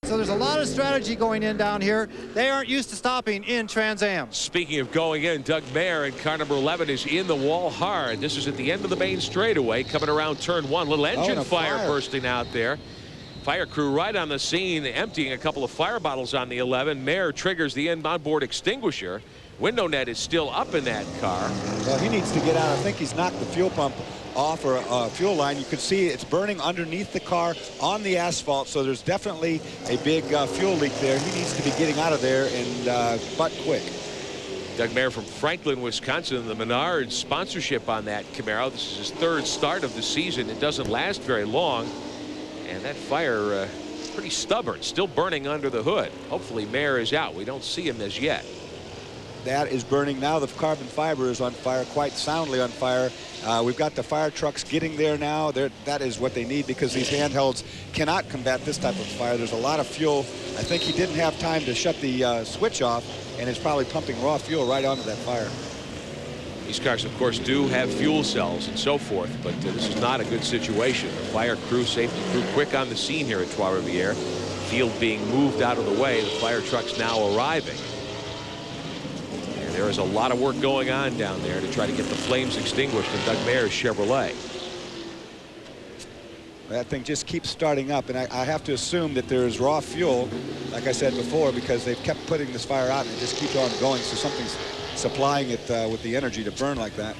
So there's a lot of strategy going in down here. They aren't used to stopping in Trans Am. Speaking of going in, Doug Mayr in car number 11 is in the wall hard. This is at the end of the main straightaway, coming around turn 1. Little engine fire bursting out there. Fire crew right on the scene, emptying a couple of fire bottles on the 11. Mayr triggers the onboard extinguisher. Window net is still up in that car. Well, he needs to get out. I think he's knocked the fuel pump off, or fuel line. You can see it's burning underneath the car on the asphalt, so there's definitely a big fuel leak there. He needs to be getting out of there, and but quick. Doug Mayr from Franklin, Wisconsin, the Menards sponsorship on that Camaro. This is his third start of the season. It doesn't last very long, and that fire pretty stubborn, still burning under the hood. Hopefully Mayr is out. We don't see him as yet. That is burning now. The carbon fiber is on fire, quite soundly on fire. We've got the fire trucks getting there now. That is what they need, because these handhelds cannot combat this type of fire. There's a lot of fuel. I think he didn't have time to shut the switch off, and is probably pumping raw fuel right onto that fire. These cars, of course, do have fuel cells and so forth, but this is not a good situation. The fire crew, safety crew, quick on the scene here at Trois Rivieres. Field being moved out of the way. The fire trucks now arriving. There is a lot of work going on down there to try to get the flames extinguished in Doug Mayr's Chevrolet. That thing just keeps starting up, and I have to assume that there's raw fuel, like I said before, because they've kept putting this fire out and it just keeps on going, so something's supplying it with the energy to burn like that.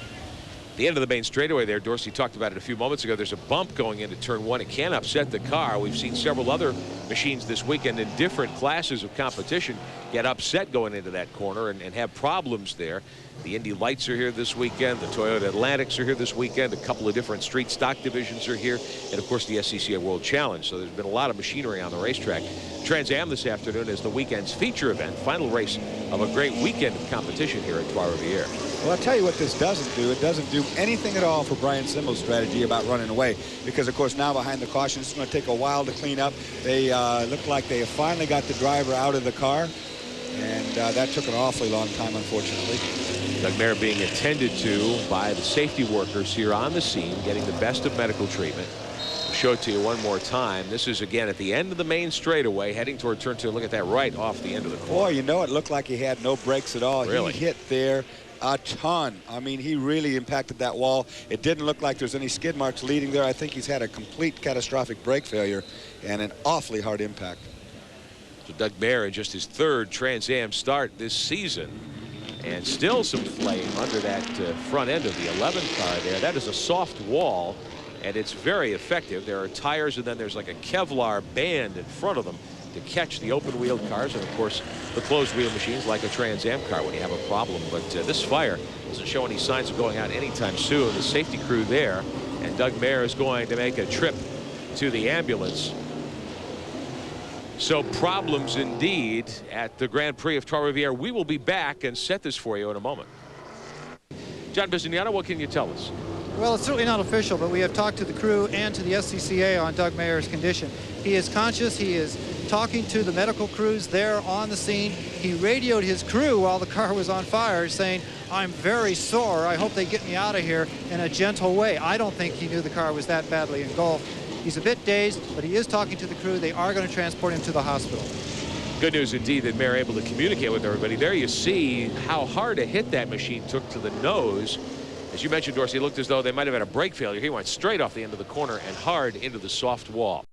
The end of the main straightaway there, Dorsey talked about it a few moments ago. There's a bump going into turn 1. It can upset the car. We've seen several other machines this weekend in different classes of competition get upset going into that corner and have problems there. The Indy Lights are here this weekend. The Toyota Atlantics are here this weekend. A couple of different street stock divisions are here. And, of course, the SCCA World Challenge. So there's been a lot of machinery on the racetrack. Trans Am this afternoon is the weekend's feature event, final race of a great weekend of competition here at Trois Rivieres. Well, I'll tell you what this doesn't do. It doesn't do anything at all for Brian Simmel's strategy about running away, because, of course, now behind the caution, it's going to take a while to clean up. They look like they have finally got the driver out of the car, and that took an awfully long time, unfortunately. Doug Mayr being attended to by the safety workers here on the scene, getting the best of medical treatment. I'll show it to you one more time. This is, again, at the end of the main straightaway, heading toward turn 2. Look at that, right off the end of the corner. Boy, you know, it looked like he had no brakes at all. Really? He hit there a ton. I mean, he really impacted that wall. It didn't look like there's any skid marks leading there. I think he's had a complete catastrophic brake failure and an awfully hard impact. So Doug Mayr in just his third Trans Am start this season, and still some flame under that front end of the 11 car there. That is a soft wall, and it's very effective. There are tires, and then there's like a Kevlar band in front of them to catch the open wheeled cars, and of course the closed wheel machines like a Trans Am car when you have a problem. But this fire doesn't show any signs of going out anytime soon. The safety crew there, and Doug Mayr is going to make a trip to the ambulance. So problems indeed at the Grand Prix of Trois Rivieres. We will be back and set this for you in a moment. John Bizignano, what can you tell us? Well, it's certainly not official, but we have talked to the crew and to the SCCA on Doug Mayr's condition. He is conscious. He is talking to the medical crews there on the scene. He radioed his crew while the car was on fire, saying, "I'm very sore. I hope they get me out of here," in a gentle way. I don't think he knew the car was that badly engulfed. He's a bit dazed, but he is talking to the crew. They are going to transport him to the hospital. Good news indeed that Mayr able to communicate with everybody. There you see how hard a hit that machine took to the nose. As you mentioned, Dorsey, it looked as though they might have had a brake failure. He went straight off the end of the corner and hard into the soft wall.